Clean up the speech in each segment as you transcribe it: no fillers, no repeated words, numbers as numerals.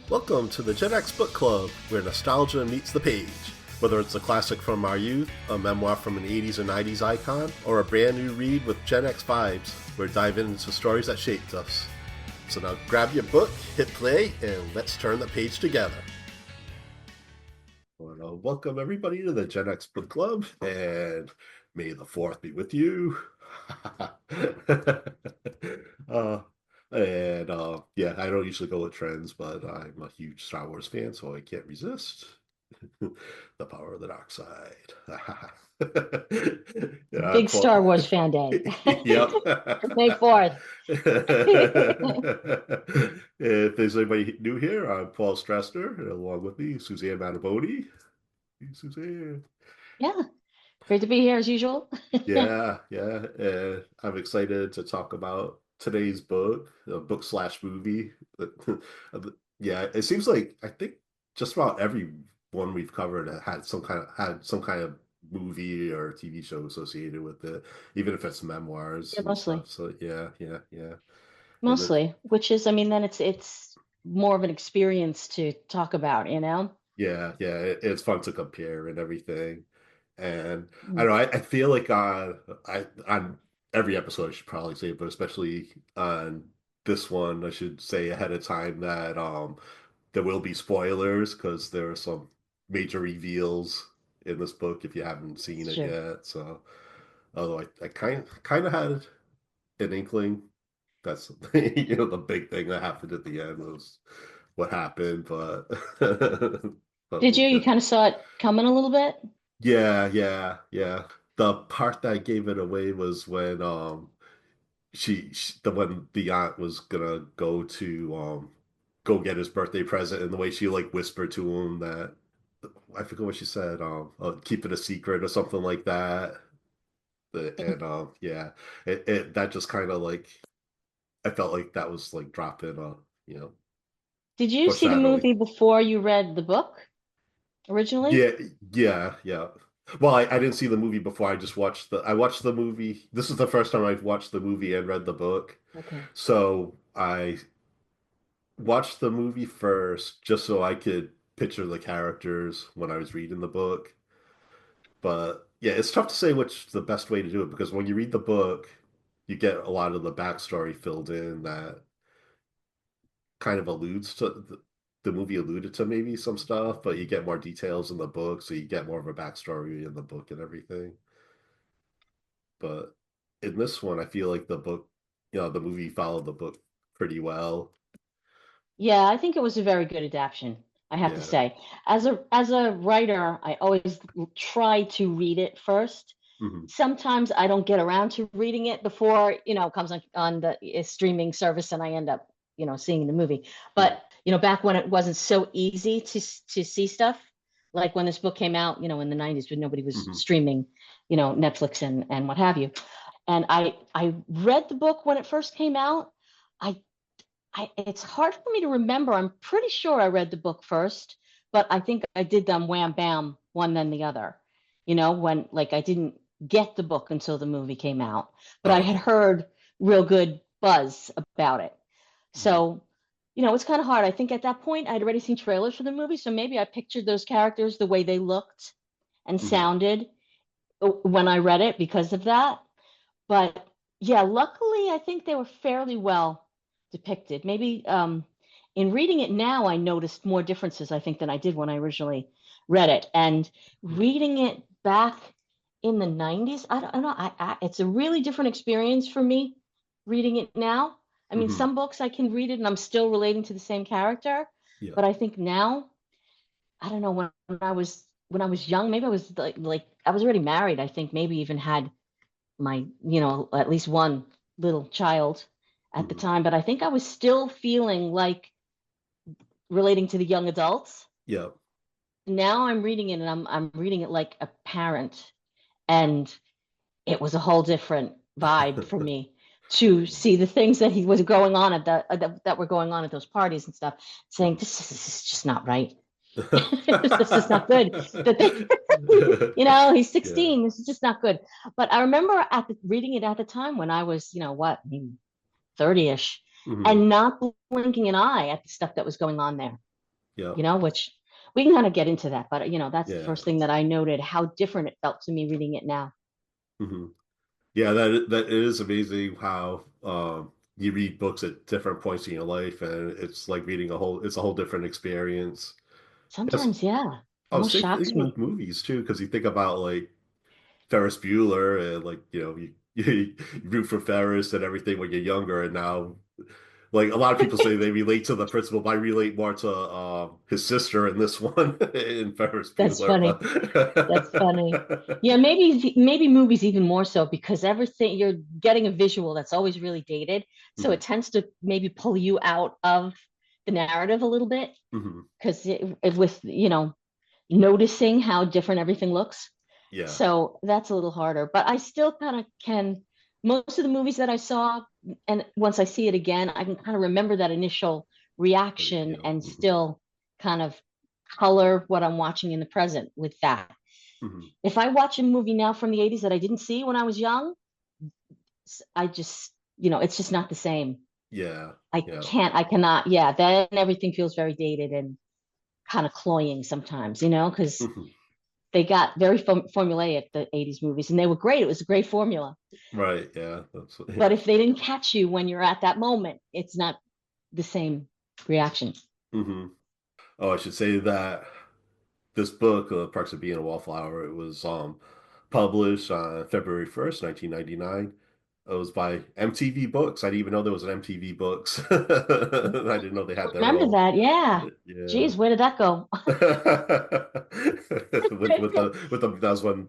Welcome to the GenX Book Club, where nostalgia meets the page. Whether it's a classic from our youth, a memoir from an 80s or 90s icon, or a brand new read with Gen X vibes, we're diving into stories that shaped us. So now grab your book, hit play, and let's turn the page together. Welcome everybody to the Gen X Book Club, and may the 4th be with you. Yeah, I don't usually go with trends, but I'm a huge Star Wars fan, so I can't resist. The power of the dark side. Yeah, Big Star Wars fan day. yep. May 4th. If there's anybody new here, I'm Paul Stroessner, and along with me, Suzanne Mattaboni. Hey, Suzanne. Yeah, great to be here as usual. Yeah. I'm excited to talk about today's book, a book slash movie. Yeah, it seems like I think just about every one we've covered had some kind of movie or TV show associated with it, even if it's memoirs Yeah, and mostly. stuff. So yeah. And it, Mostly, which is, I mean, then it's more of an experience to talk about, you know? it's fun to compare and everything. And I Mm. don't know, I feel like on every episode I should probably say, but especially on this one, I should say ahead of time that there will be spoilers because there are some major reveals in this book if you haven't seen It's it true. yet. So although I kind of had an inkling that's the big thing that happened at the end was what happened, but but Did we'll you? You get kind of saw it coming a little bit? yeah. The part that gave it away was when when the aunt was gonna go get his birthday present, and the way she like whispered to him that I forget what she said, keep it a secret or something like that. And yeah, it that just kind of like I felt like that was like dropping you know, Did you see the foreshadowing. movie before you read the book originally? Yeah, yeah. Well, I didn't see the movie before. I watched the movie. This is the first time I've watched the movie and read the book. Okay. So I watched the movie first just so I could picture the characters when I was reading the book. But yeah, it's tough to say which is the best way to do it because when you read the book, you get a lot of the backstory filled in that kind of alludes to the movie alluded to maybe some stuff, but you get more details in the book, so you get more of a backstory in the book and everything. But in this one, I feel like the movie followed the book pretty well. Yeah, I think it was a very good adaptation, I have to Yeah. say. As a writer, I always try to read it first. Hmm. Sometimes I don't get around to reading it before, it comes on the streaming service and I end up, seeing the movie. Hmm. But, back when it wasn't so easy to see stuff, like when this book came out, in the 90s when nobody was Hmm. streaming, Netflix and what have you. And I read the book when it first came out. I it's hard for me to remember. I'm pretty sure I read the book first, but I think I did them wham bam, one then the other. When like I didn't get the book until the movie came out, but I Oh, had okay. heard real good buzz about it. Hmm. So, it's kind of hard. I think at that point I'd already seen trailers for the movie, so maybe I pictured those characters the way they looked and Hmm. sounded when I read it because of that. But yeah, luckily, I think they were fairly well depicted. Maybe in reading it now, I noticed more differences, I think, than I did when I originally read it. And reading it back in the 90s, I don't know. It's a really different experience for me reading it now. I mean, Hmm. some books I can read it and I'm still relating to the same character. Yeah. But I think now, I don't know, when I was young, maybe I was like I was already married, I think, maybe even had my, at least one little child at the Hmm. time, but I think I was still feeling like relating to the young adults. Yeah. Now I'm reading it and I'm reading it like a parent, and it was a whole different vibe for me to see the things that he was going on that were going on at those parties and stuff, saying Mhm. this is just not right. This is not good. That they, he's Yeah. 16. This is just not good. But I remember reading it at the time when I was, what, maybe 30-ish, Hmm. and not blinking an eye at the stuff that was going on there. Yep. which we can kind of get into that, but that's the Yeah. first thing that I noted, how different it felt to me reading it now. Hmm. Yeah, that is amazing how you read books at different points in your life, and it's like reading it's a whole different experience. Yes. Sometimes, yeah, Oh, almost same shocks thing with me. movies too, because you think about like Ferris Bueller and like you root for Ferris and everything when you're younger, and now like a lot of people say they relate to the principal, but I relate more to his sister in this one in Ferris That's Bueller. funny. That's funny. But Yeah, maybe movies even more so because everything you're getting a visual that's always really dated, so Mhm, it tends to maybe pull you out of the narrative a little bit mhm. because with noticing how different everything looks. Yeah, So that's a little harder, but I still kind of can. Most of the movies that I saw, and once I see it again, I can kind of remember that initial how do you reaction feel? and still kind of color what I'm watching in the present with that. Mhm. If I watch a movie now from the 80s that I didn't see when I was young, I just, it's just not the same. Yeah, yeah. I cannot, yeah, then everything feels very dated and kind of cloying sometimes, because Mhm. they got very formulaic, the 80s movies, and they were great. It was a great formula. Right, yeah. That's But if they didn't catch you when you're at that moment, it's not the same reaction. hmm. Oh, I should say that this book, Parks of Being a Wallflower, it was published on February 1st, 1999. It was by MTV Books. I didn't even know there was an MTV Books. I didn't know they had their Remember own. that? Yeah. Yeah. Geez, where did that go? With the that was when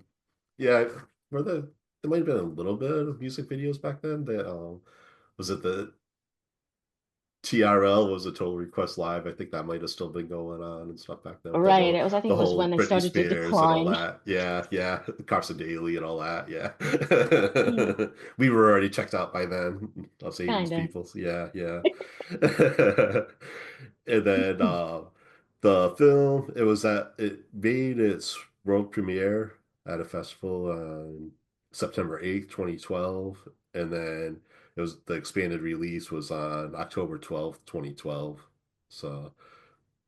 yeah, were there might have been a little bit of music videos back then. That was it the TRL was a Total Request Live. I think that might have still been going on and stuff back then with Right. It was, I the think it was whole when they Britney started to Spears and all decline. that. Yeah, yeah, Carson Daly and all that. Yeah, Yeah, we were already checked out by then. Us 80s kind of. people. So yeah, yeah. And then the film it made its world premiere at a festival on September 8th, 2012, and then the expanded release was on October 12th, 2012. So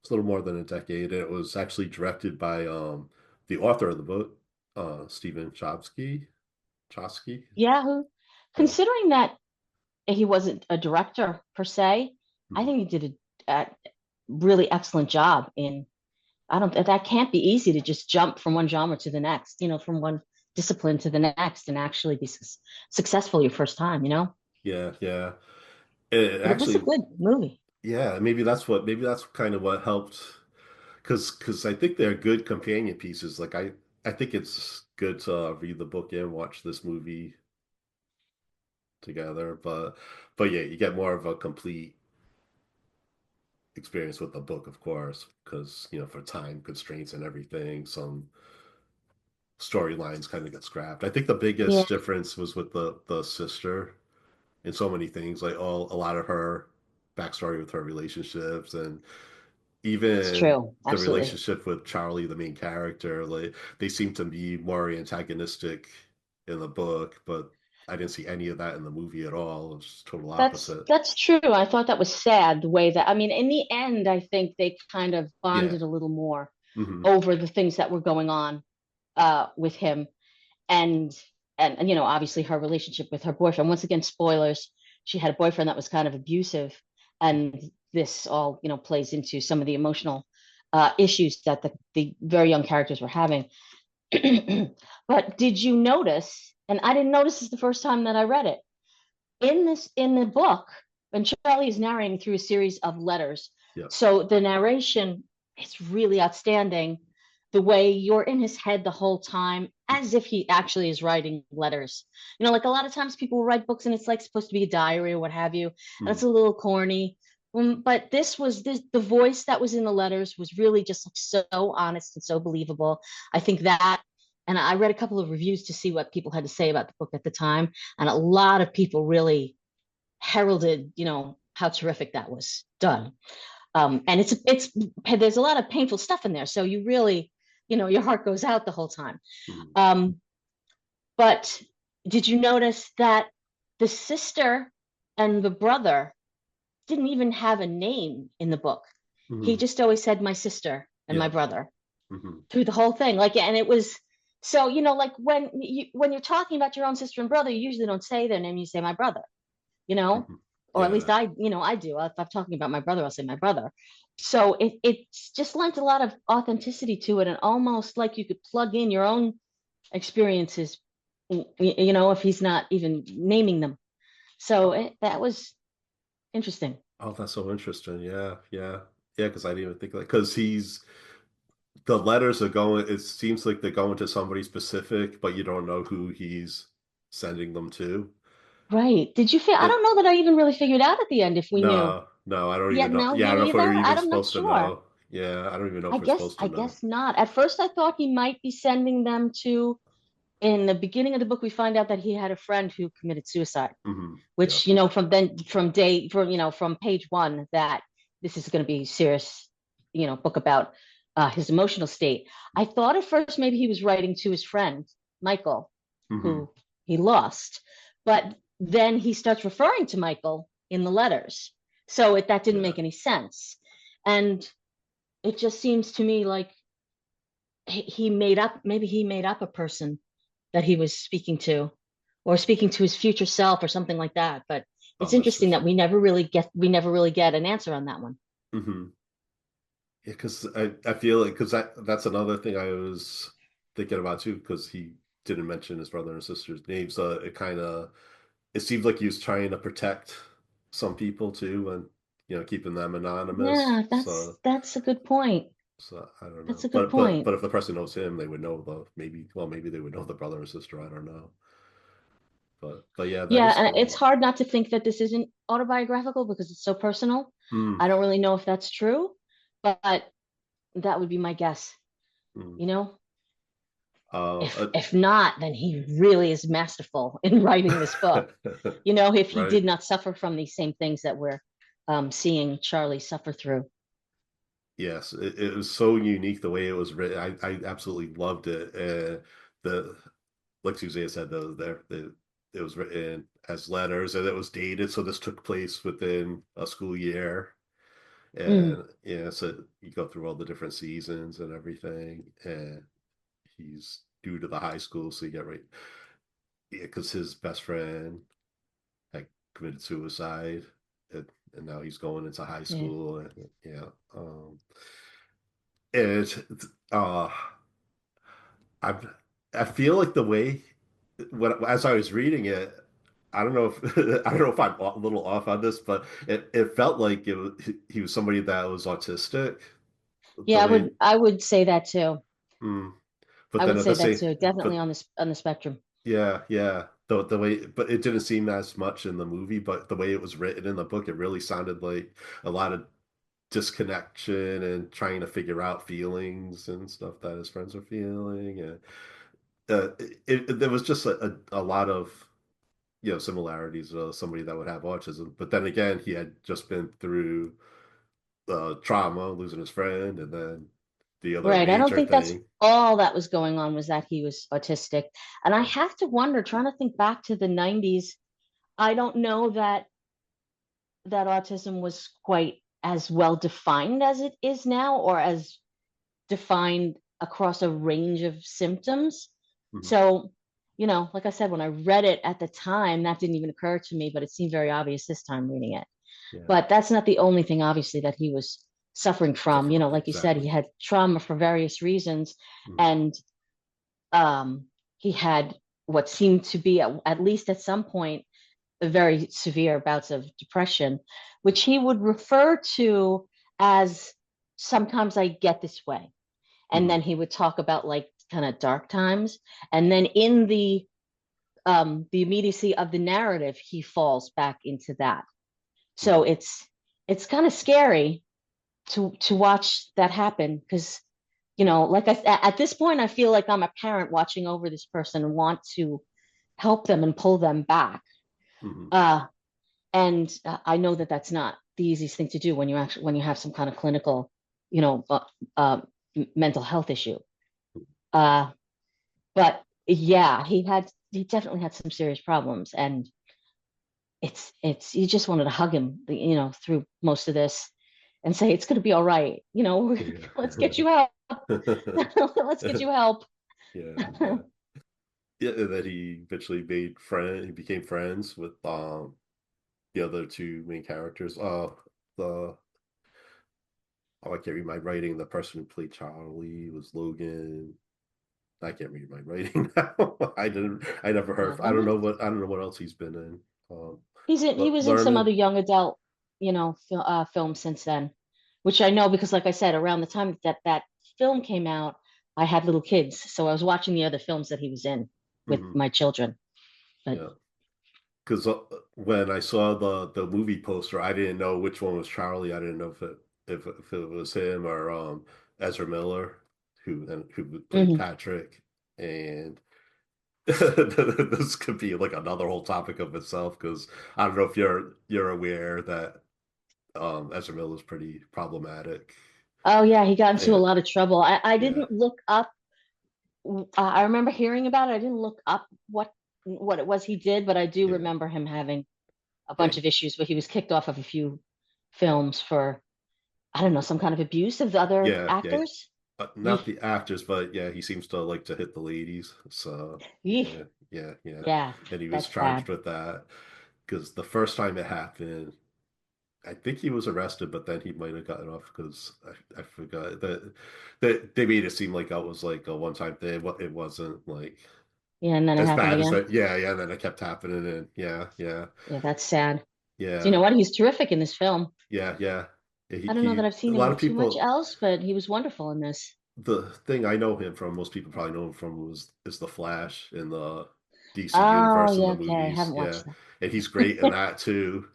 it's a little more than a decade. And it was actually directed by the author of the book, Stephen Chbosky. Chbosky. Yeah. Yeah. Considering that he wasn't a director per se, I Mhm. think he did a really excellent job in, I don't, that can't be easy to just jump from one genre to the next, from one discipline to the next and actually be successful your first time. Yeah, yeah. It But it was a actually, good movie. yeah, maybe that's kind of what helped because I think they're good companion pieces. Like I think it's good to read the book and watch this movie together, but yeah, you get more of a complete experience with the book, of course, because for time constraints and everything, some storylines kind of get scrapped. I think the Yeah, biggest difference was with the sister in so many things, like a lot of her backstory with her relationships and it's even true. the Absolutely. relationship with Charlie, the main character. Like they seem to be more antagonistic in the book, but I didn't see any of that in the movie at all. It was total That's opposite. that's true. I thought that was sad the way that, I mean, in the end, I think they kind of Yeah. bonded a little more Hmm. over the things that were going on with him, and obviously her relationship with her boyfriend. Once again, spoilers. She had a boyfriend that was kind of abusive, and this all plays into some of the emotional issues that the very young characters were having. But did you notice? And I didn't notice this the first time that I read it in the book when Charlie is narrating through a series of letters. Yeah. So the narration is really outstanding. The way you're in his head the whole time, as if he actually is writing letters. Like a lot of times people will write books and it's like supposed to be a diary or what have you, and Mhm. it's a little corny. But the voice that was in the letters was really just like so honest and so believable. I think that, and I read a couple of reviews to see what people had to say about the book at the time, and a lot of people really heralded how terrific that was done. And it's there's a lot of painful stuff in there, so you really your heart goes out the whole time. Mhm. um, but did you notice that the sister and the brother didn't even have a name in the book? He Hmm. just always said my sister and my Yeah. brother Hmm. through the whole thing. Like, and it was so, like when you're talking about your own sister and brother, you usually don't say their name, you say my brother, you know, Hmm. or at least Yeah. I do. If I'm talking about my brother, I'll say my brother. So it's just lent a lot of authenticity to it, and almost like you could plug in your own experiences, if he's not even naming them. So that was interesting. Oh, that's so interesting. Yeah, yeah, yeah. Because I didn't even think like because the letters are going. It seems like they're going to somebody specific, but you don't know who he's sending them to. Right. Did you feel? I don't It know that I even really figured out at the end if we knew. No, no, I don't Yeah, even know. no, Yeah, I you don't know if either. we're even I'm not supposed to sure. know. Yeah, I don't even know I if we're guess supposed to I know. guess not. At first I thought he might be sending them to in the beginning of the book we find out that he had a friend who committed suicide, Hmm. Yeah. which, from page one that this is going to be serious, book about his emotional state. I thought at first maybe he was writing to his friend, Michael, Hmm. who he lost, but then he starts referring to Michael in the letters. So that didn't Yeah. make any sense. And it just seems to me like maybe he made up a person that he was speaking to, or speaking to his future self or something like that. But it's Oh, that's interesting that interesting. we never really get an answer on that one. Hmm. Yeah, because I feel like because that's another thing I was thinking about too. Because he didn't mention his brother and sister's names. It seemed like he was trying to protect some people too, and keeping them anonymous. Yeah, that's a good point. So I don't That's know, a good but point. if the person knows him, they would know maybe they would know the brother or sister. I don't know, but yeah, that Yeah, is and it's cool. hard not to think that this isn't autobiographical because it's so personal. Mm, I don't really know if that's true, but that would be my guess. mm. You know, Uh, if uh, if not, then he really is masterful in writing this book. If he right. did not suffer from these same things that we're seeing Charlie suffer through. Yes, it was so unique the way it was written. I absolutely loved it. The like Suzanne said, it was written as letters and it was dated, so this took place within a school year. Mm, And yeah, so you go through all the different seasons and everything, and he's due to the high school, so you get right, yeah, because his best friend had committed suicide, and now he's going into high yeah. school, and yeah, it, uh, I I feel like the way when as I was reading it, I don't know if I don't know if I'm a little off on this, but it felt like he was somebody that was autistic. The Yeah, I way, would I would say that too. mm, but I then would at say the that same, too. Definitely but on the spectrum. yeah, yeah. The way, but it didn't seem as much in the movie, but the way it was written in the book, it really sounded like a lot of disconnection and trying to figure out feelings and stuff that his friends are feeling. And there was just a lot of, similarities with somebody that would have autism. But then again, he had just been through trauma, losing his friend, and then the other Right. I don't major think that's thing. all that was going on was that he was autistic. And I Oh, have to wonder, trying to think back to the 90s, I don't know that autism was quite as well defined as it is now, or as defined across a range of symptoms. mhm. So, like I said, when I read it at the time, that didn't even occur to me, but it seemed very obvious this time reading it. Yeah, But that's not the only thing, obviously, that he was suffering from. suffer Like you said, he exactly. had trauma for various reasons, Mhm. and um, he had what seemed to be, at least at some point, very severe bouts of depression, which he would refer to as sometimes I get this way. And then Mhm. he would talk about like kind of dark times. And then in the immediacy of the narrative, he falls back into that. So Mhm. it's kind of scary to watch that happen because like at this point I feel like I'm a parent watching over this person and want to help them and pull them back. Mhm. uh and I know that that's not the easiest thing to do when you have some kind of clinical, you know uh, uh, mental health issue. uh but yeah, he definitely had some serious problems, and it's you just wanted to hug him, through most of this. and say it's going to be all right. Yeah. Let's get you help. Let's get you help. Yeah, yeah. Yeah, and then he eventually he became friends with the other two main characters. The I can't read my writing. The person who played Charlie was Logan. I can't read my writing now. I never heard. Yeah, let me. I don't know what else he's been in. Um, He was in some Learning. other young adult, film since then, which I know because, like I said, around the time that film came out, I had little kids, so I was watching the other films that he was in with Mhm, my children. But yeah, because when I saw the movie poster, I didn't know which one was Charlie. I didn't know if it was him or Ezra Miller, who played mhm. Patrick. And this could be like another whole topic of itself because I don't know if you're aware that Ezra Miller is pretty problematic. Oh yeah, he got into a Yeah, lot of trouble. I yeah, didn't look up. I remember hearing about it. I didn't look up what it was he did, but I do yeah, remember him having a yeah, bunch of issues where he was kicked off of a few films for, I don't know, some kind of abuse of the other yeah, yeah. actors. Not Yeesh. the actors, but yeah, he seems to like to hit the ladies. So Yeesh. yeah, yeah, yeah. Yeah, And he was that's sad. charged with that because the first time it happened, I think he was arrested, but then he might have gotten off because I forgot that they made it seem like that was like a one-time thing. What it wasn't like Yeah, and then it as happened bad as again. that. Yeah, yeah. And then it kept happening, and yeah, yeah, Yeah, that's sad. So you yeah, know what? He's terrific in this film. yeah, yeah. I don't know that I've A seen him lot in of too much people. else, but he was wonderful in this. The thing I know him from, most people probably know him from, was is the Flash in the DC Oh, universe in yeah, the okay. I movies. haven't Yeah, watched that. and he's great in that too.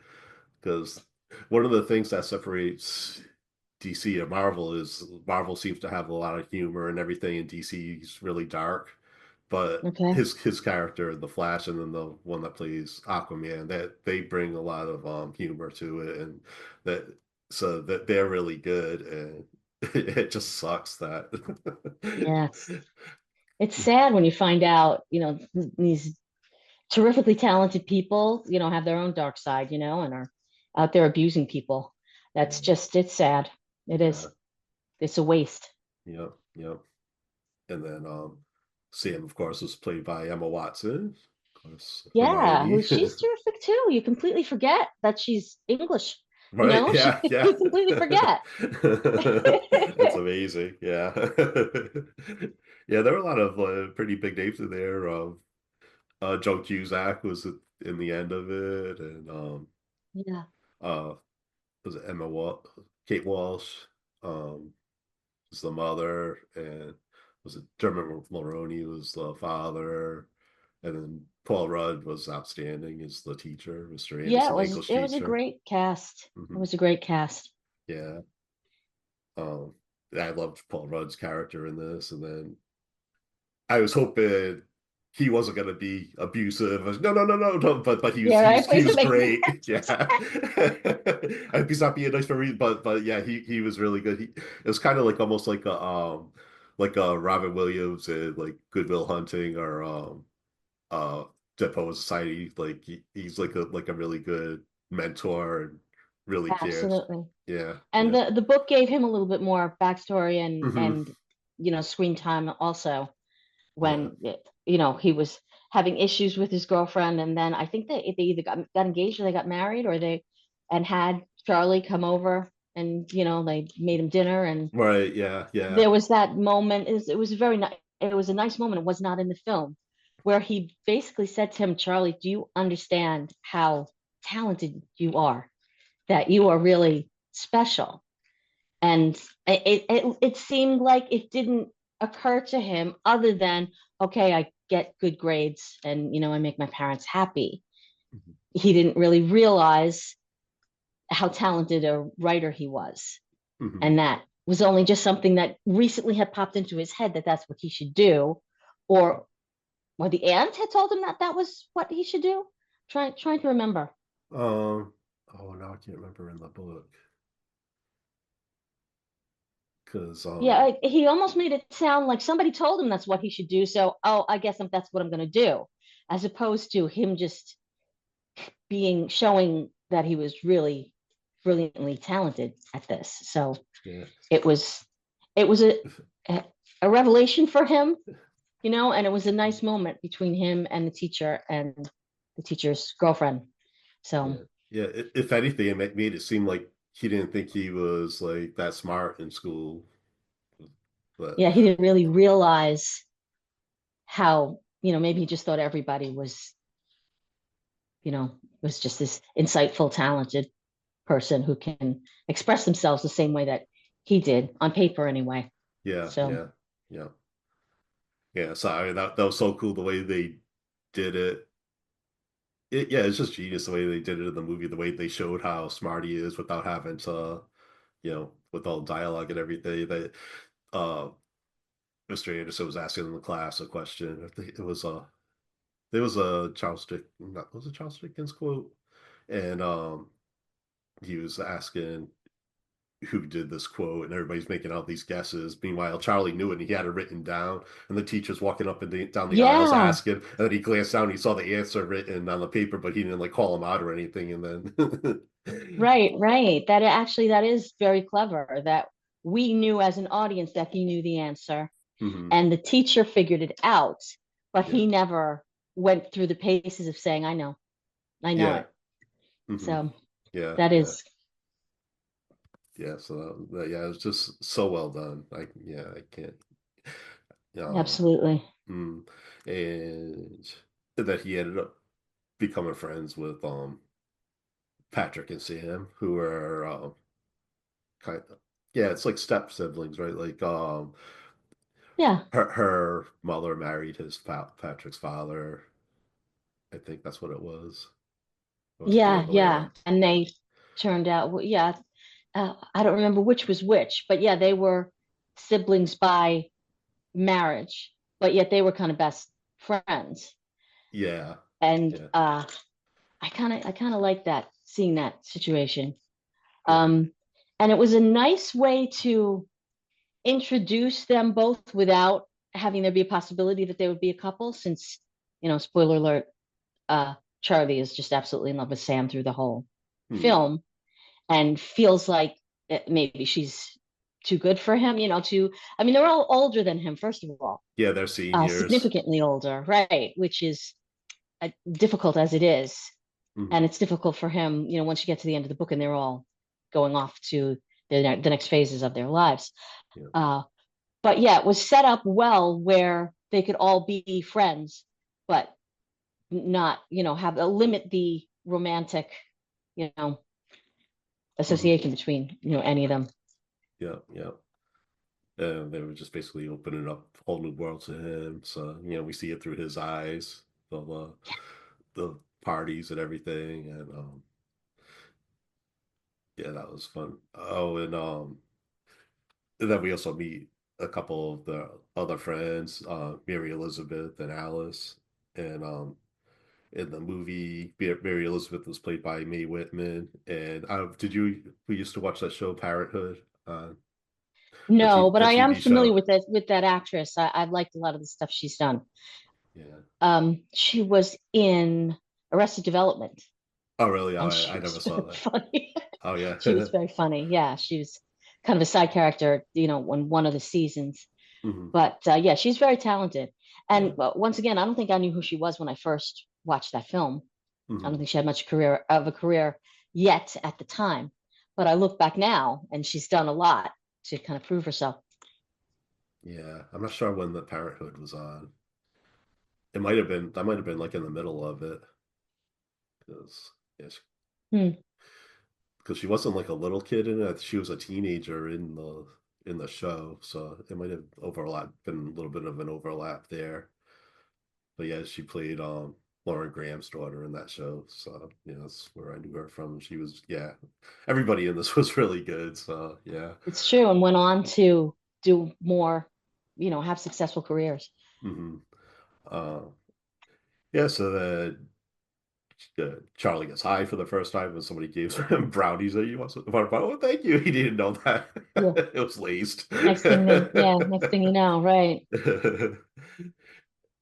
Because one of the things that separates DC and Marvel is Marvel seems to have a lot of humor and everything, and DC is really dark. But Okay. his character, the Flash, and then the one that plays Aquaman, that they bring a lot of humor to it, and that so that they're really good, and it just sucks that. Yes. It's sad when you find out, these terrifically talented people, have their own dark side, and are out there abusing people. That's Yeah, just, it's sad. It yeah, is. It's a waste. yep, yep. And then Sam, of course, was played by Emma Watson, of course, Yeah, Hermione. she's terrific too. You completely forget that she's English. Right? Yeah, yeah. You completely forget. It's amazing. Yeah. Yeah, there were a lot of pretty big names in there. Joe Cusack was in the end of it, and Yeah. uh, was it Kate Walsh, was the mother, and was it Dermot Mulroney was the father, and then Paul Rudd was outstanding as the teacher, Mr. Yeah, Anderson, the English it was a teacher. great cast. It Hmm. was a great cast. Yeah. Um, I loved Paul Rudd's character in this, and then I was hoping he wasn't going to be abusive. I was, no, no, no, no, no. But Yeah, right. he Please was make great. Yeah, I hope he's not being nice for me. But yeah, he was really good. It was kind of like almost like a Robin Williams in like Goodwill Hunting or uh Dead Poet Society. Like he's like a really good mentor and really cares. absolutely. Yeah, And yeah. the book gave him a little bit more backstory Hmm. and screen time also Yeah. when he was having issues with his girlfriend, and then I think they either got engaged or they got married, or they and had Charlie come over, and they made him dinner, and Right. Yeah. Yeah. there was that moment. It was very nice. It was a nice moment. It was not in the film, where he basically said to him, Charlie, do you understand how talented you are? That you are really special. And it seemed like it didn't occur to him other than, okay, I get good grades and I make my parents happy. Mhm. He didn't really realize how talented a writer he was, Mhm. and that was only just something that recently had popped into his head that that's what he should do, or the aunt had told him that that was what he should do. Trying to remember. Oh, now I can't remember in the book because Yeah, he almost made it sound like somebody told him that's what he should do. So, oh, I guess that's what I'm going to do, as opposed to him just being showing that he was really brilliantly talented at this. So yeah, it was it was a, a revelation for him, and it was a nice moment between him and the teacher and the teacher's girlfriend. So yeah, yeah. If anything, it made it seem like he didn't think he was like that smart in school. But yeah, he didn't really realize how, maybe he just thought everybody was just this insightful, talented person who can express themselves the same way that he did on paper anyway. yeah, So yeah, yeah, yeah. So I mean, that was so cool the way they did it. Yeah, it's just genius the way they did it in the movie, the way they showed how smart he is without having to, with all the dialogue and everything. That uh, Mr. Anderson was asking in the class a question. I think there was a was it Charles Dickens quote, and he was asking who did this quote, and everybody's making all these guesses. Meanwhile, Charlie knew it, and he had it written down. And the teacher's walking up and down the aisles yeah, asking, and then he glanced down, and he saw the answer written on the paper, but he didn't like call him out or anything. And then, right. That is very clever that we knew as an audience that he knew the answer hmm and the teacher figured it out, but yeah, he never went through the paces of saying, I know yeah, it. hmm So yeah, that yeah, is yeah. So yeah, it was just so well done. I can't. Um, absolutely. mm. And that he ended up becoming friends with Patrick and Sam, who are kind of, yeah, it's like step siblings, right? Like Yeah. her mother married Patrick's father. I think that's what it was. Or was it the Yeah. other way Yeah. around? And they turned out, well, yeah, I don't remember which was which, but yeah, they were siblings by marriage, but yet they were kind of best friends. Yeah, And yeah, I kind of like that, seeing that situation. yeah, Um, and it was a nice way to introduce them both without having there be a possibility that they would be a couple, since, spoiler alert, uh, Charlie is just absolutely in love with Sam through the whole hmm. film and feels like maybe she's too good for him, I mean, they're all older than him, first of all, Yeah, they're seniors. significantly older, right? Which is difficult as it is. Hmm And it's difficult for him, once you get to the end of the book and they're all going off to the next phases of their lives. Yeah, Uh, but yeah, it was set up well where they could all be friends, but not, have limit the romantic, you know, hmm association between, any of them. yeah, yeah. And they were just basically opening up a whole new world to him. So, we see it through his eyes, the parties and everything. And yeah, that was fun. Oh, and then we also meet a couple of the other friends, Mary Elizabeth and Alice. And in the movie, Mary Elizabeth was played by Mae Whitman. And we used to watch that show, Parenthood, No, but the I am TV familiar show. with that actress. I've liked a lot of the stuff she's done. Yeah. She was in Arrested Development, Oh, really? Oh, and she I never was saw very that. funny. Oh, yeah. She was very funny. Yeah, she was kind of a side character, on one of the seasons. hmm But yeah, she's very talented. And Yeah. once again, I don't think I knew who she was when I first watched that film. I don't hmm think she had much career yet at the time. But I look back now, and she's done a lot to kind of prove herself. Yeah. I'm not sure when the Parenthood was on. That might have been like in the middle of it. Because, yes, Hmm. because she wasn't like a little kid in it. She was a teenager in the show. So it might have been a little bit of an overlap there. But yeah, she played Lauren Graham's daughter in that show. So that's where I knew her from. She was, yeah. Everybody in this was really good. So yeah. It's true, and went on to do more, have successful careers. hmm Uh, yeah, so Charlie gets high for the first time when somebody gives him brownies that he wants to, oh, thank you. He didn't know that. Yeah. It was laced. Next thing you know, right?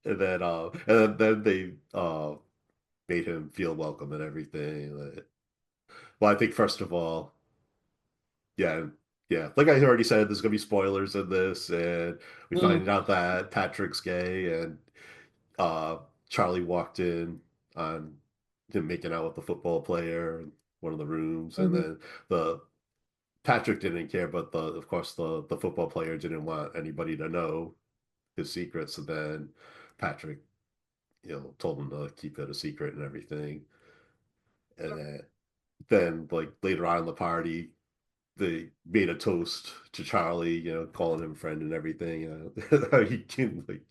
And then they made him feel welcome and everything. Well, I think first of all, yeah, yeah. Like I already said, there's gonna be spoilers in this, and we Mm, find out that Patrick's gay, and uh, Charlie walked in on him making out with the football player in one of the rooms, and hmm. then the Patrick didn't care, but of course the football player didn't want anybody to know his secrets, and then Patrick, told him to keep it a secret and everything, and then like later on in the party, they made a toast to Charlie, calling him friend and everything. He can like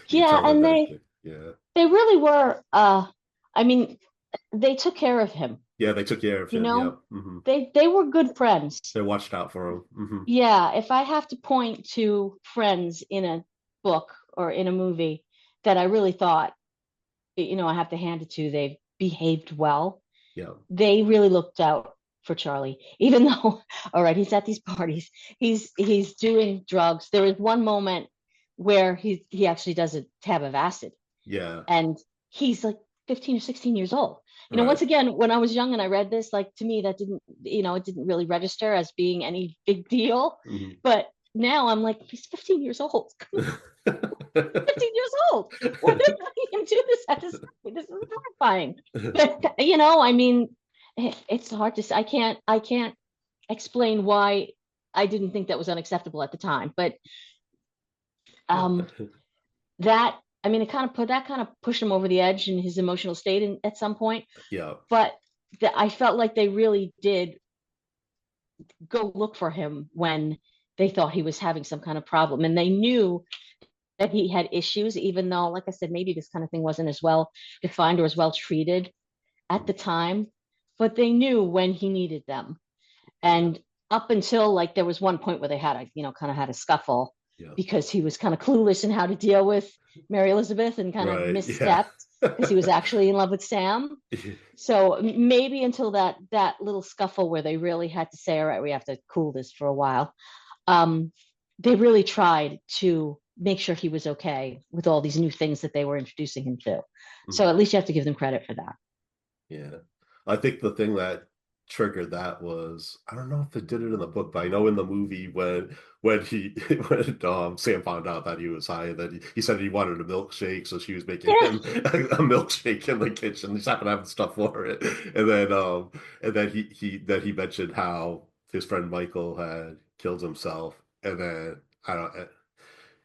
you can Yeah, tell that and that they kid, yeah, they really were. I mean, they took care of him. yeah, they took care of You him. know, Yep, hmm. they were good friends. They watched out for him. Hmm. Yeah, if I have to point to friends in a book or in a movie that I really thought, I have to hand it to, they behaved well. Yeah, They really looked out for Charlie, even though, all right, he's at these parties, he's doing drugs. There is one moment where he actually does a tab of acid, yeah, and he's like 15 or 16 years old. right. Once again, when I was young and I read this, like to me, that didn't, it didn't really register as being any big deal. Hmm. But now I'm like, he's 15 years old. 15 years old. Why did I let him do this at this point? This is horrifying. But I mean, it's hard to say. I can't explain why I didn't think that was unacceptable at the time. But um that I mean, it kind of pushed him over the edge in his emotional state at some point. Yeah, But I felt like they really did go look for him when they thought he was having some kind of problem, and they knew that he had issues, even though, like I said, maybe this kind of thing wasn't as well defined or as well treated at the time. But they knew when he needed them, yeah, and up until like there was one point where they had a kind of had a scuffle yeah. because he was kind of clueless in how to deal with Mary Elizabeth and kind of Right. Yeah. misstepped because he was actually in love with Sam. So maybe until that little scuffle where they really had to say, all right, we have to cool this for a while. um they really tried to make sure he was okay with all these new things that they were introducing him to. So Mhm. at least you have to give them credit for that. Yeah. I think the thing that triggered that was I don't know if it did it in the book, but I know in the movie when he when Sam found out that he was high, that he said he wanted a milkshake, so she was making Yeah. him a milkshake in the kitchen. He's not gonna have the stuff for it. And then he mentioned how his friend Michael had killed himself. And then I don't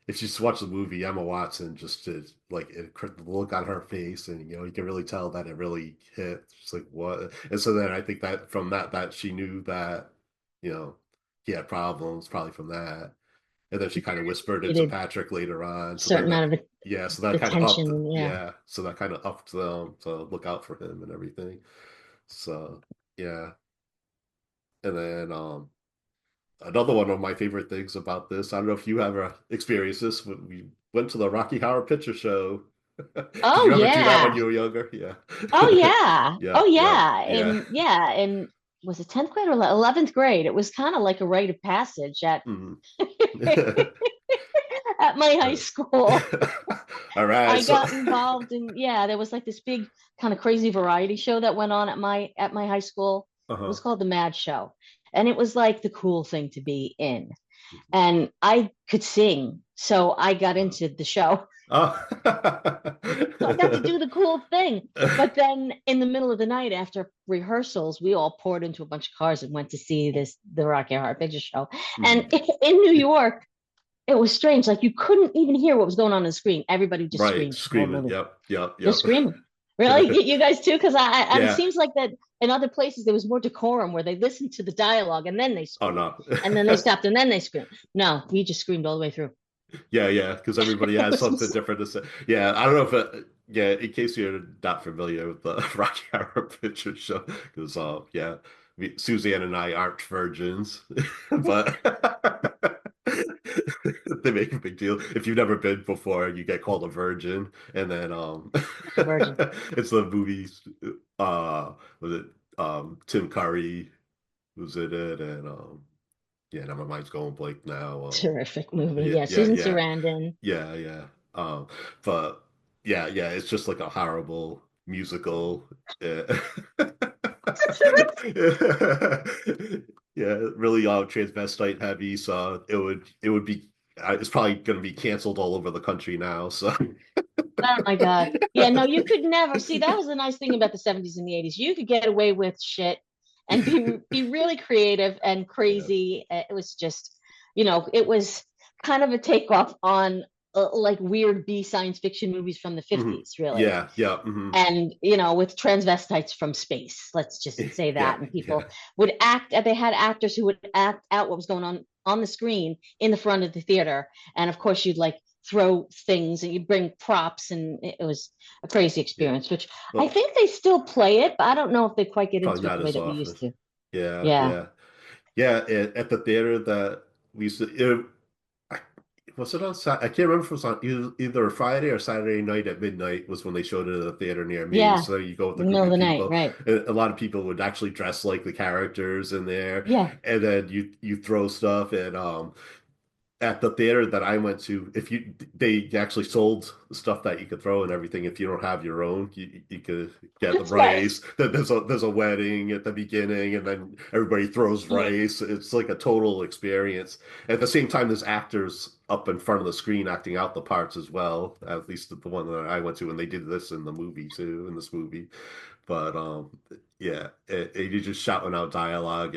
if you just watch the movie, Emma Watson just did like the look on her face, and you can really tell that it really hit. She's like, what? And so then I think that from that she knew that you know he had problems, probably from that. And then she kind of whispered it to Needed Patrick later on. a So then certain amount of yeah, so that kind of upped, attention. Yeah. yeah, so that kind of upped them to look out for him and everything. So yeah, and then another one of my favorite things about this, I don't know if you ever experienced this, when we went to the Rocky Horror Picture Show. Did Oh you ever do that when yeah. you were younger? Yeah. Oh yeah. Yeah, Oh yeah, yeah. yeah. And yeah, and was it 10th grade or 11th grade? It was kind of like a rite of passage at Mm. at my high school. All right, I so got involved in, yeah, there was like this big kind of crazy variety show that went on at my high school. It uh-huh. was called the Mad Show. And it was like the cool thing to be in. And I could sing, so I got Uh, into the show. So I got to oh. do the cool thing. But then in the middle of the night after rehearsals, we all poured into a bunch of cars and went to see the Rocky Horror Picture Show. And Mhm. in New York, it was strange. Like you couldn't even hear what was going on the screen. Everybody just Right, screamed the whole screaming. movie. Yep, yep, Just yep. screaming. Really? You guys too? Because it Yeah. seems like that in other places there was more decorum where they listened to the dialogue and then they Oh screamed. no. And then they stopped and then they screamed. No, we just screamed all the way through. Yeah, yeah, because everybody It has was something different to say. Yeah, I don't know if yeah, in case you're not familiar with the Rocky Horror Picture Show, because yeah, Suzanne and I aren't virgins, but they make a big deal. If you've never been before, you get called a virgin, and then a virgin. it's the movies. Was it Tim Curry who's in it, and yeah, now my mind's going blank now. Terrific movie. Yeah, Yeah, yeah, Susan yeah. Sarandon. Yeah, yeah. But yeah, yeah, it's just like a horrible musical. Yeah. Yeah, really transvestite heavy, so it would be it's probably going to be canceled all over the country now. So Oh my God. Yeah, no, you could never see that was the nice thing about the 70s and the 80s. You could get away with shit and be really creative and yeah. crazy. It was just, it was kind of a takeoff on like weird B science fiction movies from the Hmm. 50s, really. Yeah, yeah, hmm. And, with transvestites from space, let's just say Yeah, that. And yeah. people would act, they had actors who would act out what was going on the screen in the front of the theater. And of course, you'd like throw things and you bring props, and it was a crazy Yeah. experience, which I Well, think they still play it, but I don't know if they quite get probably into it not the way as that we often. used to. Yeah, Yeah. yeah. Yeah, at the theater that we used to, I, was it on I can't remember if it was on either a Friday or Saturday night at midnight was when they showed it at a theater near me. Yeah. So you go with In a the group middle of of the night. people. Right. And a lot of people would actually dress like the characters in there, Yeah. and then you throw stuff and at the theater that I went to, if you they actually sold stuff that you could throw and everything. If you don't have your own, you could get the That's right. rice. There's a wedding at the beginning, and then everybody throws Yeah. rice. It's like a total experience. At the same time, there's actors up in front of the screen acting out the parts as well. At least the one that I went to, and they did this in the movie too, in this movie. But yeah, you're just shouting out dialogue.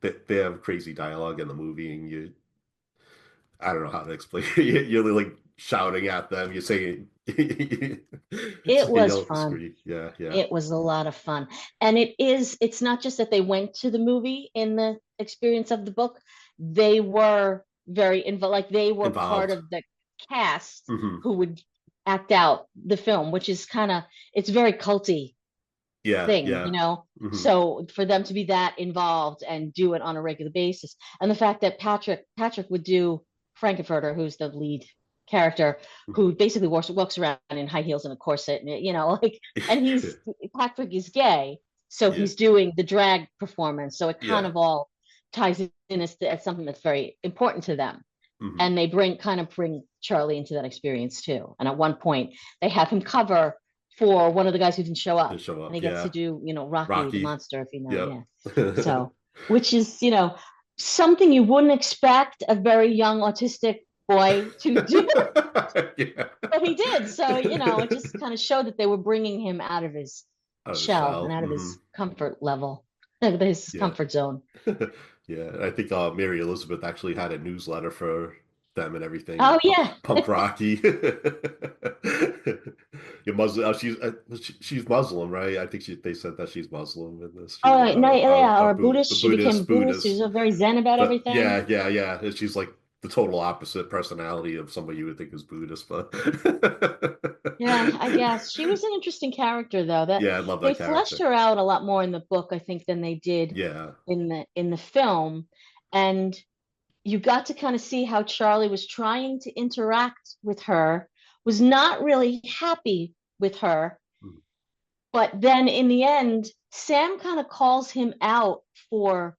They have crazy dialogue in the movie, and I don't know how to explain it. You're like shouting at them. You're saying, It you was yell at the fun. screen. Yeah, yeah. It was a lot of fun. And it's not just that they went to the movie in the experience of the book, they were very involved, like they were part Involved. of the cast Hmm. who would act out the film, which is kind of, it's very culty Yeah, thing, yeah. Hmm. So for them to be that involved and do it on a regular basis, and the fact that Patrick would do Frankenfurter, who's the lead character, who basically walks around in high heels and a corset, and like, and Patrick is gay, so Yeah, he's doing the drag performance, so it kind yeah. of all ties in as something that's very important to them. Hmm. And they bring Charlie into that experience too. And at one point, they have him cover for one of the guys who didn't show To up, show and up. he gets to Yeah. do, Rocky the Rocky. monster, if you know, Yep. yeah. So, which is, something you wouldn't expect a very young autistic boy to do, Yeah. but he did. So, it just kind of showed that they were bringing him out of his Out of the shell shell. and out of Hmm. his comfort level, his Yeah. comfort zone. Yeah, I think Mary Elizabeth actually had a newsletter for them and everything. Oh yeah. Punk Rocky. You're Muslim. She's Muslim, right? I think they said that she's Muslim in this too, Oh no, yeah, or A Buddhist. She became a Buddhist. She Buddhist. was very zen about But everything. yeah, yeah, yeah. And she's like the total opposite personality of somebody you would think is Buddhist, but Yeah, I guess she was an interesting character though. That yeah, I love they that fleshed character. her out a lot more in the book, I think, than they did Yeah. in the film. And you got to kind of see how Charlie was trying to interact with her, was not really happy with her. Mhm. But then in the end, Sam kind of calls him out for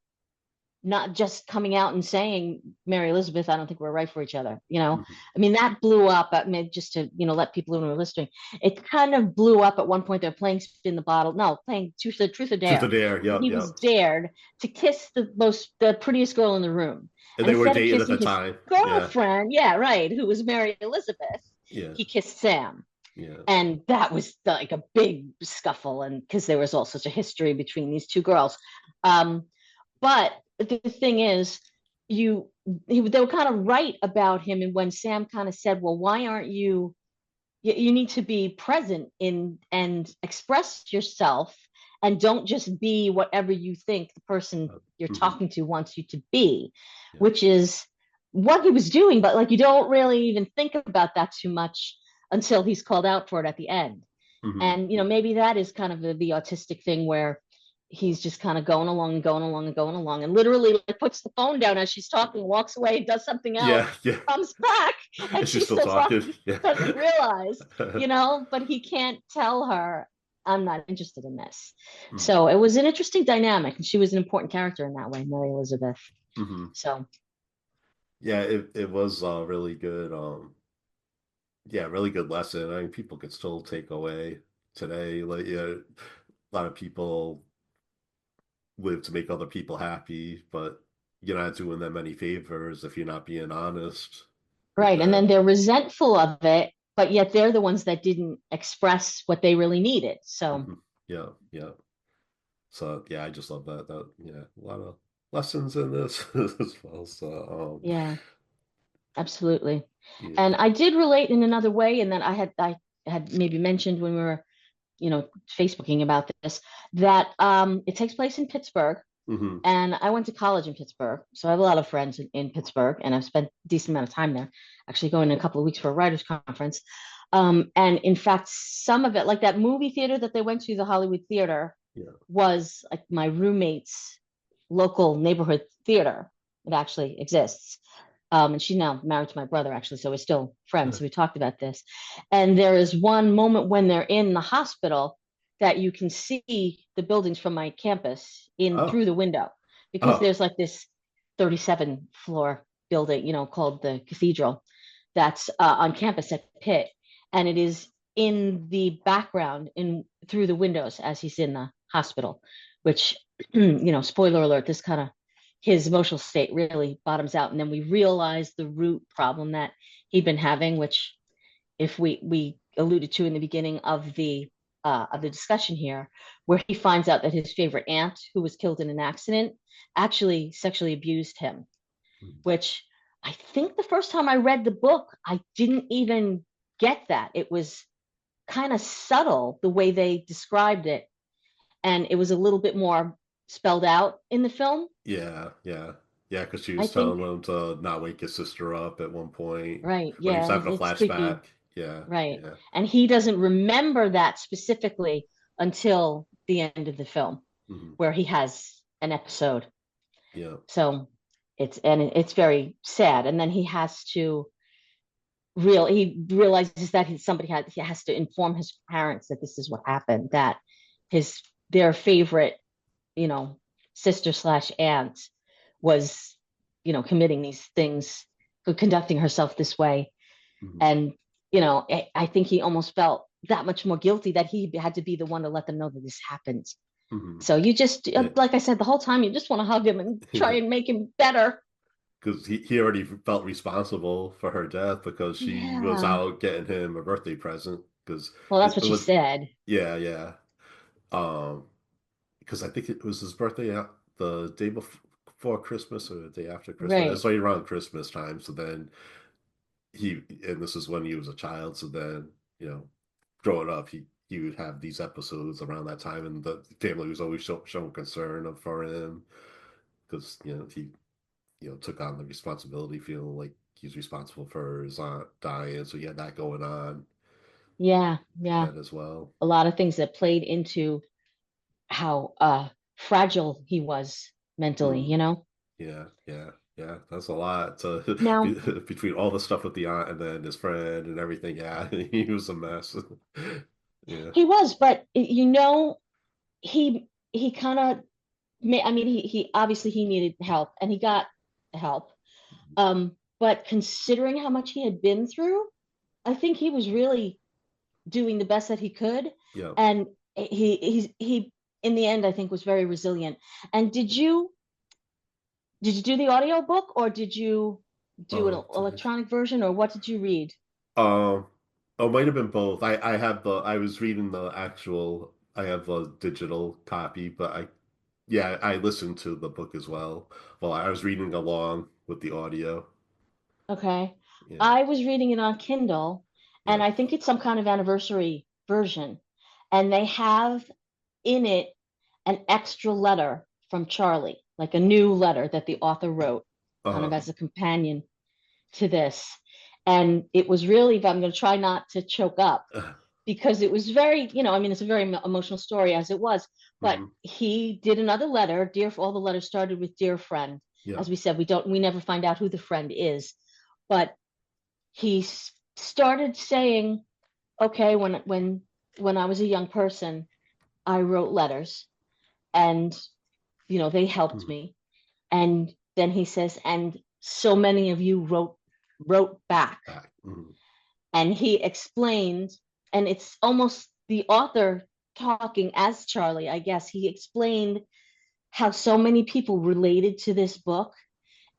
not just coming out and saying, Mary Elizabeth, I don't think we're right for each other. Mhm. I mean, that blew up. I mean, just to, let people who were listening, it kind of blew up at one point. They're playing spin the bottle. No, playing truth or Truth or dare. Dare. And Yep, he was yep. dared to kiss the prettiest girl in the room. And And they were instead of dating at kissing the his time. Yeah, girlfriend, yeah, right, who was Mary Elizabeth, yeah, he kissed Sam. yeah. And that was like a big scuffle. And because there was all such a history between these two girls. Um, but the thing is, they were kind of right about him. And when Sam kind of said, "Well, why aren't you need to be present in and express yourself, and don't just be whatever you think the person you're Mhm. talking to wants you to be," Yeah. which is what he was doing. But like, you don't really even think about that too much until he's called out for it at the end. Mhm. And maybe that is kind of the autistic thing where he's just kind of going along and going along and going along, and literally like puts the phone down as she's talking, walks away, does something else, Yeah, yeah. comes back, and Is she she's still still talking? talking. Yeah. Doesn't realize, but he can't tell her, I'm not interested in this. Mhm. So it was an interesting dynamic, and she was an important character in that way, Mary Elizabeth. Mhm. So Yeah, it was really good. Yeah, really good lesson. I mean, people could still take away today. Like, yeah, a lot of people live to make other people happy, but you're not doing them any favors if you're not being honest with Right. And then them. they're resentful of it, but yet they're the ones that didn't express what they really needed. So, Hmm. Yeah, yeah. So yeah, I just love that. That yeah, a lot of lessons in this as well. So yeah, absolutely. yeah. And I did relate in another way, and that I had maybe mentioned when we were, Facebooking about this, that it takes place in Pittsburgh. Hmm. And I went to college in Pittsburgh. So I have a lot of friends in Pittsburgh, and I've spent a decent amount of time there, actually going in a couple of weeks for a writers' conference. And in fact, some of it, like that movie theater that they went to, the Hollywood Theater, Yeah. was like my roommate's local neighborhood theater. It actually exists. And she's now married to my brother, actually, so we're still friends. So we talked about this. And there is one moment when they're in the hospital that you can see the buildings from my campus in Oh. through the window, because Oh. there's like this 37 floor building, called the Cathedral, that's on campus at Pitt, and it is in the background in through the windows as he's in the hospital, which, spoiler alert, this kind of his emotional state really bottoms out, and then we realize the root problem that he'd been having, which, if we alluded to in the beginning of the discussion here, where he finds out that his favorite aunt, who was killed in an accident, actually sexually abused him, which I think the first time I read the book, I didn't even get that. It was kind of subtle the way they described it, and it was a little bit more spelled out in the film. Yeah, yeah. Yeah, because she I was telling think, him to not wake his sister up at one point, right, or he was yeah, having a it's creepy, flashback. Yeah, right. yeah. And he doesn't remember that specifically until the end of the film, Hmm. where he has an episode. Yeah. So it's very sad. And then he realizes that he has to inform his parents that this is what happened, that his their favorite, you know sister slash aunt was, committing these things, conducting herself this way. Hmm. And I think he almost felt that much more guilty that he had to be the one to let them know that this happened. Hmm. So you just, Yeah. like I said, the whole time you just want to hug him and try and make him better. Because he already felt responsible for her death because she was Yeah. out getting him a birthday present. Because Well, that's it what she was, said. yeah, yeah. Um, because I think it was his birthday the day before Christmas or the day after Christmas. It's Right. like around Christmas time. So then and this is when he was a child. So then, growing up, he would have these episodes around that time, and the family was always showing concern for him because he took on the responsibility, feeling like he's responsible for his aunt dying. So he had that going on Yeah. with Yeah. that as well. A lot of things that played into how fragile he was mentally, Mm. you know? Yeah, yeah, yeah. That's a lot to Now, between all the stuff with the aunt and then his friend and everything. Yeah, he was a mess. Yeah. he was, but he kind of I mean, he obviously he needed help, and he got help. But considering how much he had been through, I think he was really doing the best that he could. Yeah. And he in the end, I think, was very resilient. And did you do the audio book, or did you do an Did electronic version, or what did you read? Um, oh, it might have been both. I was reading the actual. I have a digital copy, but yeah, I listened to the book as well. Well, I was reading along with the audio. Okay. Yeah. I was reading it on Kindle, and Yeah. I think it's some kind of anniversary version. And they have in it an extra letter from Charlie, like a new letter that the author wrote, kind of Uh, as a companion to this. And it was really, if I'm going to try not to choke up, because it was very, I mean, it's a very emotional story as it was, but mhm. he did another letter. All the letters started with dear friend. Yeah. As we said, we never find out who the friend is, but he started saying, okay, when I was a young person, I wrote letters, and they helped Mhm. me. And then he says, and so many of you wrote back. Back. Mhm. And he explained, and it's almost the author talking as Charlie, I guess. He explained how so many people related to this book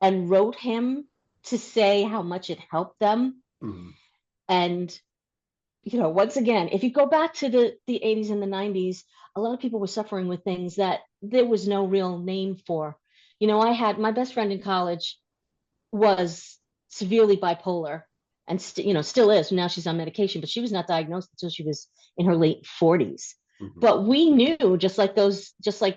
and wrote him to say how much it helped them. Mhm. And once again, if you go back to the 80s and the 90s, a lot of people were suffering with things that there was no real name for. I had my best friend in college was severely bipolar and still is. Now she's on medication, but she was not diagnosed until she was in her late 40s. Mhm. But we knew, just like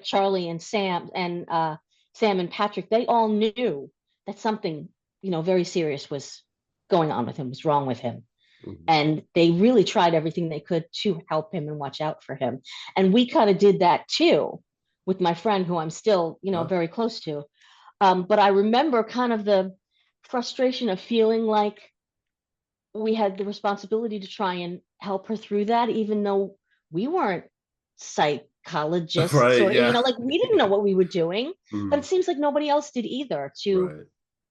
Charlie and Sam and Patrick, they all knew that something, very serious was going on with him, was wrong with him. Mhm. And they really tried everything they could to help him and watch out for him. And we kind of did that too with my friend who I'm still, Uh, very close to. But I remember kind of the frustration of feeling like we had the responsibility to try and help her through that, even though we weren't psychologists, right. or Yeah. like we didn't know what we were doing. But it Mhm. seems like nobody else did either Right.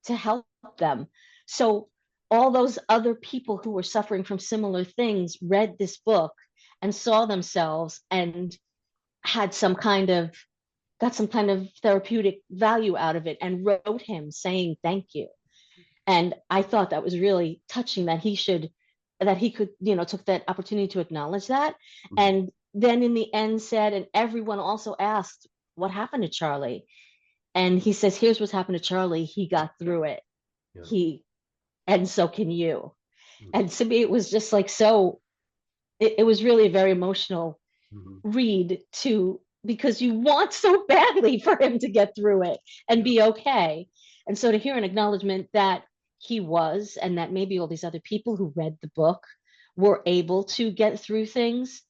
to help them. So all those other people who were suffering from similar things read this book and saw themselves and had some kind of got some kind of therapeutic value out of it and wrote him saying thank you. And I thought that was really touching that he could, took that opportunity to acknowledge that. Mhm. And then in the end said, and everyone also asked, what happened to Charlie? And he says, here's what's happened to Charlie. He got through it. Yeah. He, and so can you. Mhm. And to me, it was just like, it was really a very emotional Mhm. read to, because you want so badly for him to get through it and Yeah. be okay. And so to hear an acknowledgement that he was, and that maybe all these other people who read the book were able to get through things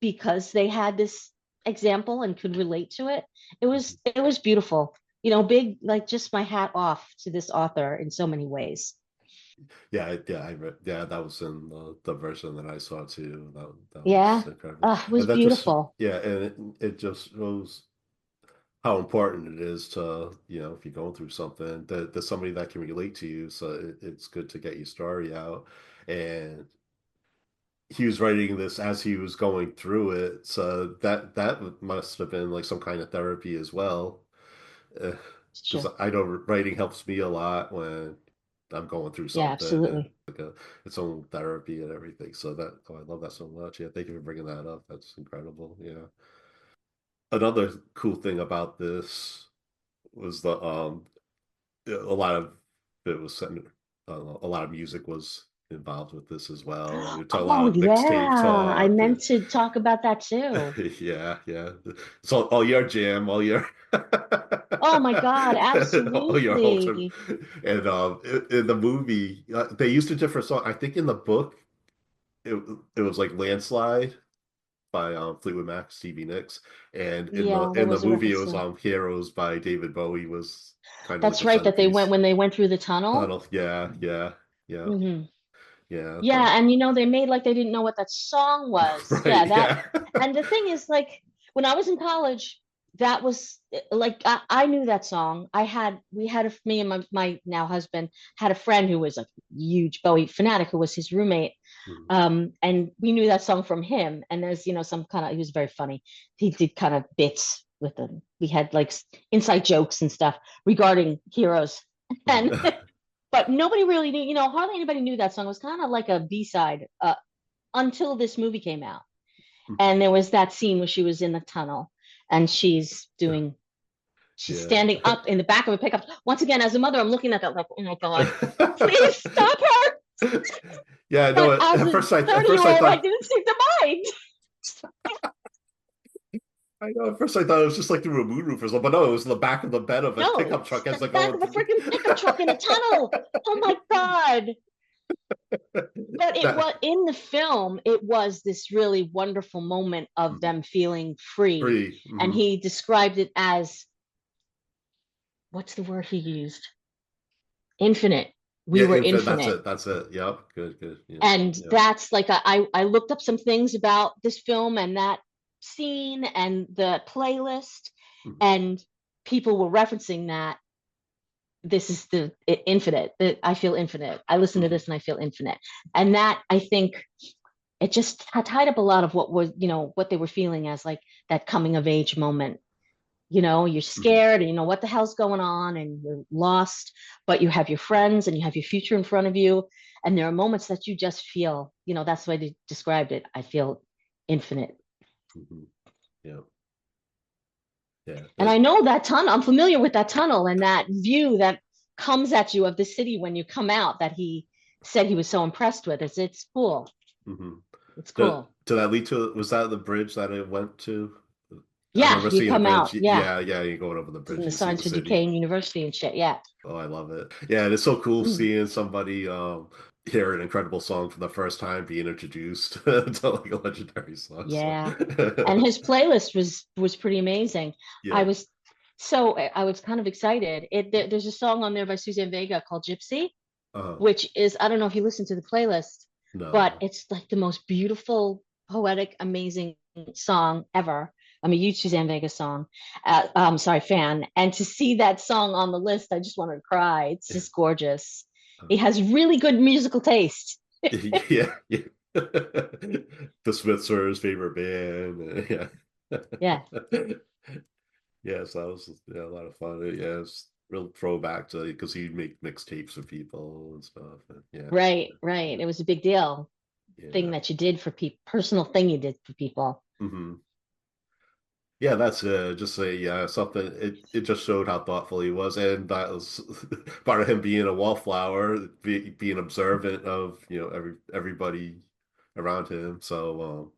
because they had this example and could relate to it. Mhm. It was beautiful. Big, like, just my hat off to this author in so many ways. Yeah, yeah, I read, yeah, that was in the version that I saw too. That was Yeah. incredible, It was and that just beautiful. yeah, and it just shows how important it is to if you're going through something that there's somebody that can relate to you. So it's good to get your story out, and he was writing this as he was going through it, so that must have been like some kind of therapy as well. Because Sure. I know writing helps me a lot when I'm going through Yeah, something and absolutely. like its own therapy and everything. So I love that so much. Yeah, thank you for bringing that up. That's incredible. Yeah. Another cool thing about this was a lot of it was a lot of music was involved with this as well. We talk a Oh, lot of mixtape yeah. I talk. meant to talk about that too. Yeah, yeah. So all your jam, all your Oh my God, all your whole term. absolutely. And in the movie, they used a different song. I think in the book, it it was like "Landslide" by Fleetwood Mac, Stevie Nicks, and Yeah, there in the was a movie, it reference was to. "Heroes" by David Bowie was kind of like That's the right, that they went centerpiece. when they went through the tunnel. Tunnel, yeah, yeah, yeah, Hmm. yeah. The Yeah, and they made like they didn't know what that song was. Yeah, right, that, yeah. and the thing is, like, when I was in college, that was like, I knew that song. We had me and my now husband had a friend who was a huge Bowie fanatic who was his roommate. Mhm. And we knew that song from him. And there's, some kind of, he was very funny. He did kind of bits with them. We had like inside jokes and stuff regarding heroes. And but nobody really knew, hardly anybody knew that song. It was kind of like a B-side until this movie came out. Mhm. And there was that scene where she was in the tunnel and she's Yeah. standing up in the back of a pickup. Once again, as a mother, I'm looking at that like, oh my God, please stop her. Yeah, I know. But as At a first, at 30 year first I old, I thought didn't seem to mind. I know. At first, I thought it was just like through a moonroof or something, but no, it was in the back of the bed of a No, pickup truck it's as the they're back going of a through. freaking pickup truck in a tunnel. Oh my God. But it was That in the film, it was this really wonderful moment of them feeling free. free. And Hmm. he described it as, what's the word he used? Infinite. We Yeah, were infant. That's infinite. it. That's it. Yep. Good. Good. Yeah. And Yeah. that's like, I looked up some things about this film and that scene and the playlist, Mhm. and people were referencing that this is the infinite, that I feel infinite. I listen to Mhm. this and I feel infinite. And that, I think, it just tied up a lot of what was, what they were feeling as like that coming of age moment. you're Hmm. scared and you know what the hell's going on and you're lost, but you have your friends and you have your future in front of you. And there are moments that you just feel, that's the way they described it. I feel infinite. Hmm. Yeah, yeah. And I know that tunnel, I'm familiar with that tunnel and that view that comes at you of the city when you come out that he said he was so impressed with. It's cool. Hmm. It's Did, cool. did that lead to, was that the bridge that it went to? I Yeah, remember you seeing a come bridge. out. Yeah. Yeah, yeah, you're going over the In bridge, the you see the Science for city. Duquesne University and shit. Yeah. Oh, I love it. Yeah, and it's so cool Mm. seeing somebody hear an incredible song for the first time, being introduced to like a legendary song. So Yeah. And his playlist was pretty amazing. I yeah. was I was kind of excited. There's a song on there by Suzanne Vega called Gypsy, Uh, which is, I don't know if you listen to the playlist, but no. it's like the most beautiful, poetic, amazing song ever. I'm a huge Suzanne Vega song, sorry, fan. And to see that song on the list, I just wanted to cry. It's just gorgeous. He has really good musical taste. Yeah, yeah. The Smiths are his favorite band. Yeah, Yeah. Yes, that was yeah, a lot of fun. Yeah, it's real throwback to because he'd make mixtapes for people and stuff. And yeah, right, right. It was a big deal. Thing yeah. that you did for people, personal thing you did for people. Hmm. Yeah, that's just a yeah something. It just showed how thoughtful he was, and that was part of him being a wallflower, being observant of everybody around him. So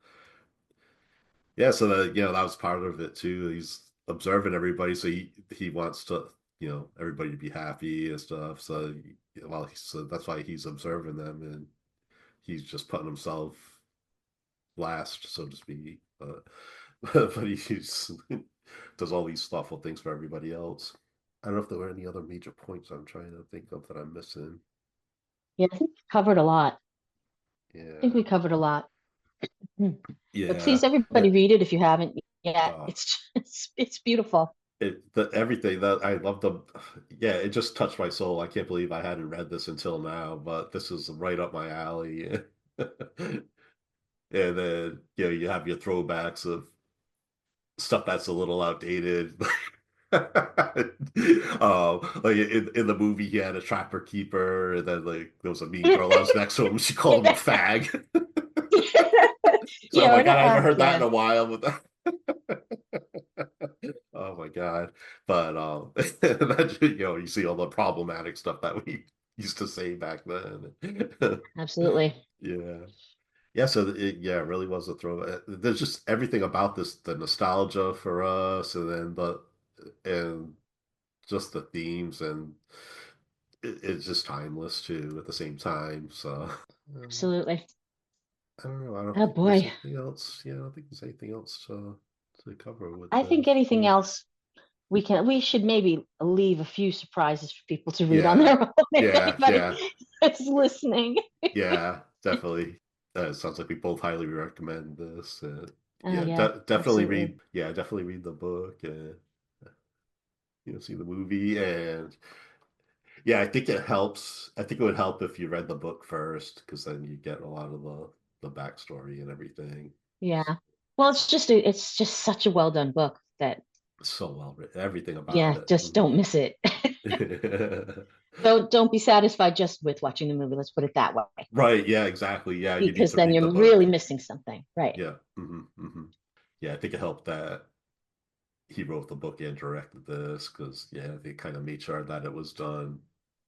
yeah, so that that was part of it too. He's observing everybody, so he wants to everybody to be happy and stuff. So so that's why he's observing them, and he's just putting himself last, so to speak. But he's does all these thoughtful things for everybody else. I don't know if there were any other major points I'm trying to think of that I'm missing. Yeah, I think we covered a lot. I think Yeah, we covered a lot. Hmm. But yeah. please, everybody, read it if you haven't yet. Uh, It's beautiful. everything that I love the yeah, it just touched my soul. I can't believe I hadn't read this until now, but this is right up my alley. And then you have your throwbacks of stuff that's a little outdated. Like in the movie, he had a trapper keeper, and then like there was a mean girl that was next to him. She called him a fag. So oh Yeah, my or god, not, I haven't heard that in yeah, a while. With oh my god, but that, you see all the problematic stuff that we used to say back then. absolutely. Yeah. Yeah, so it really was a throwback. There's just everything about this, the nostalgia for us, and then and just the themes, and it's just timeless too at the same time. So Absolutely. I don't know. I don't Oh think there's boy. anything else. Yeah, I don't think there's anything else to cover with I think this. anything else we should maybe leave a few surprises for people to read on Yeah, their own if yeah, anybody yeah, is listening. yeah. Definitely. It sounds like we both highly recommend this. Oh Yeah, yeah, definitely absolutely. read. Yeah, definitely read the book. See the movie, and yeah, I think it helps. I think it would help if you read the book first, because then you get a lot of the backstory and everything. Yeah. Well, it's just such a well done book that So well written, everything about yeah, it. just don't miss it. Mhm. Don't be satisfied just with watching the movie. Let's put it that way, Right, yeah, exactly. Yeah, you need because to then read the you're really book. missing something. Right. Yeah. Yeah, I think it helped that he wrote the book and directed this because yeah, they kind of made sure that it was done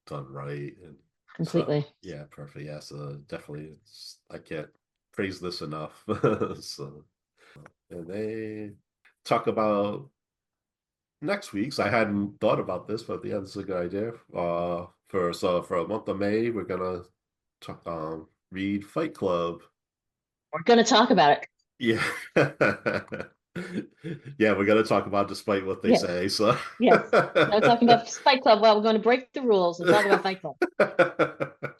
right. And so Completely. yeah, perfect. Yeah, so definitely I can't praise this enough. So and they talk about next week's. I hadn't thought about this, but yeah, this is a good idea. For a month of May, we're gonna talk, read Fight Club. We're going to talk about it. Yeah. Yeah, we're gonna talk about despite what they Yes. say. So Yes. No talking about Fight Club. Well, we're going to break the rules and talk about Fight Club.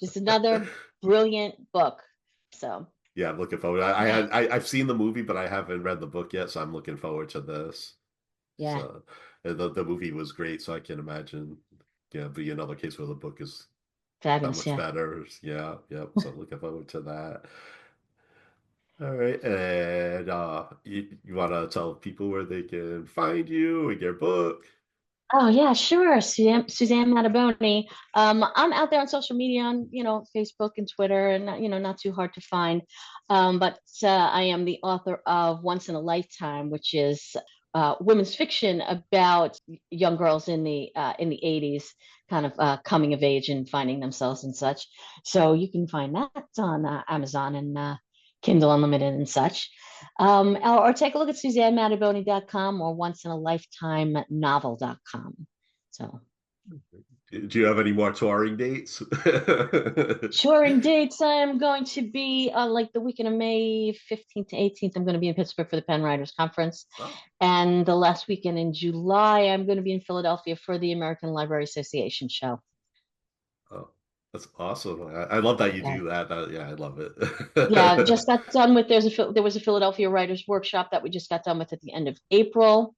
Just another brilliant book. So, Yeah, I'm looking forward. yeah. I've seen the movie, but I haven't read the book yet, so I'm looking forward to this. Yeah. So the movie was great, so I can imagine be another case where the book is that Fabulous. much Yeah. better. Yeah, yep. So looking forward to that. All right, and you want to tell people where they can find you and your book? Oh yeah, sure. Suzanne Mattaboni. I'm out there on social media on, Facebook and Twitter, and not too hard to find. But I am the author of Once in a Lifetime, which is women's fiction about young girls in the 80s, kind of coming of age and finding themselves and such. So you can find that on Amazon and Kindle Unlimited and such. Or take a look at SuzanneMattaboni.com or onceinaLifetimenovel.com. So, Do you have any more touring dates? touring dates, I'm going to be like the weekend of May 15th to 18th. I'm going to be in Pittsburgh for the Penn Writers Conference. Oh, And the last weekend in July, I'm going to be in Philadelphia for the American Library Association show. oh, that's awesome. I love that you Yeah. do that. Yeah, I love Yeah, it. just got done with there was a Philadelphia Writers Workshop that we just got done with at the end of April.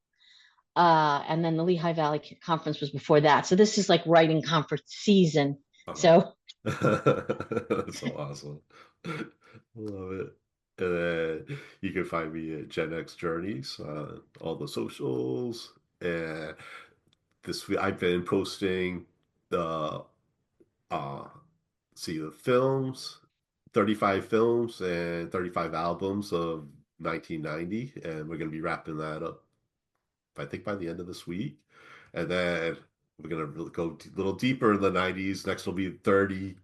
And then the Lehigh Valley Conference was before that. So this is like writing conference season. Oh, So that's so awesome. Love it. And then you can find me at Gen X Journeys, all the socials. And this week I've been posting the uh see the films, 35 films and 35 albums of 1990, and we're gonna be wrapping that up I think by the end of this week. And then we're gonna really go a little deeper in the 90s. Next will be 30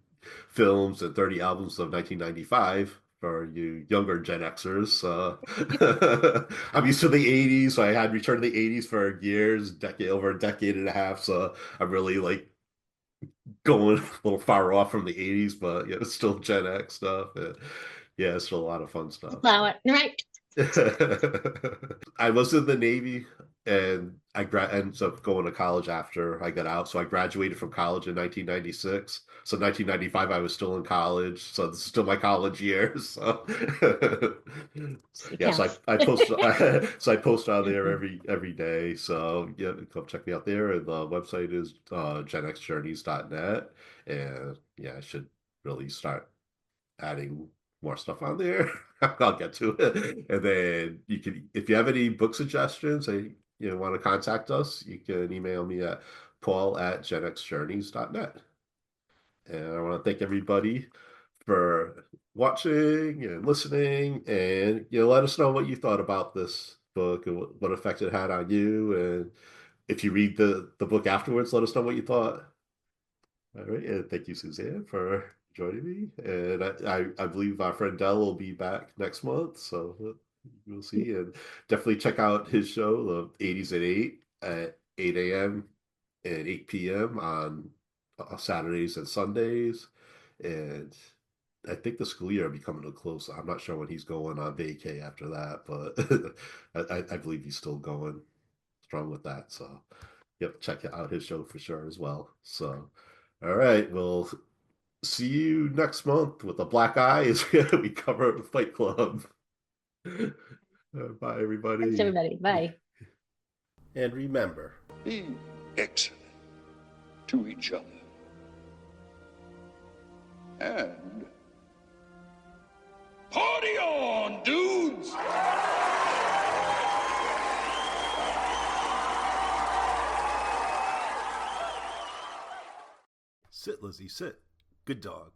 films and 30 albums of 1995 for you younger Gen Xers. I'm used to the 80s, so I had returned to the 80s for years, decade over a decade and a half. So I'm really like going a little far off from the 80s, but yeah, it's still Gen X stuff. And yeah, it's still a lot of fun stuff. So. flower, right? I was in the Navy and ended up going to college after I got out. So I graduated from college in 1996. So 1995, I was still in college. So this is still my college years. So It yeah, so counts. I post so I post on there every day. So yeah, come check me out there. And the website is genxjourneys.net. And yeah, I should really start adding more stuff on there. I'll get to it. And then you can, if you have any book suggestions, want to contact us, you can email me at paul@genxjourneys.net. And I want to thank everybody for watching and listening, and let us know what you thought about this book and what effect it had on you. And if you read the book afterwards, let us know what you thought. All right, and thank you, Suzanne, for joining me. And I believe our friend Dell will be back next month, so we'll see. And definitely check out his show, the 80s at 8 at 8 a.m. and 8 p.m. on Saturdays and Sundays. And I think the school year will be coming to a close. I'm not sure when he's going on vacay after that, but I believe he's still going strong with that. So, yep, check out his show for sure as well. So, all right, we'll see you next month with a black eye as we cover Fight Club. Bye, Thanks, everybody. everybody. Bye. And remember, Be excellent to each other. And party on, dudes! sit, Lizzie, sit. Good dog.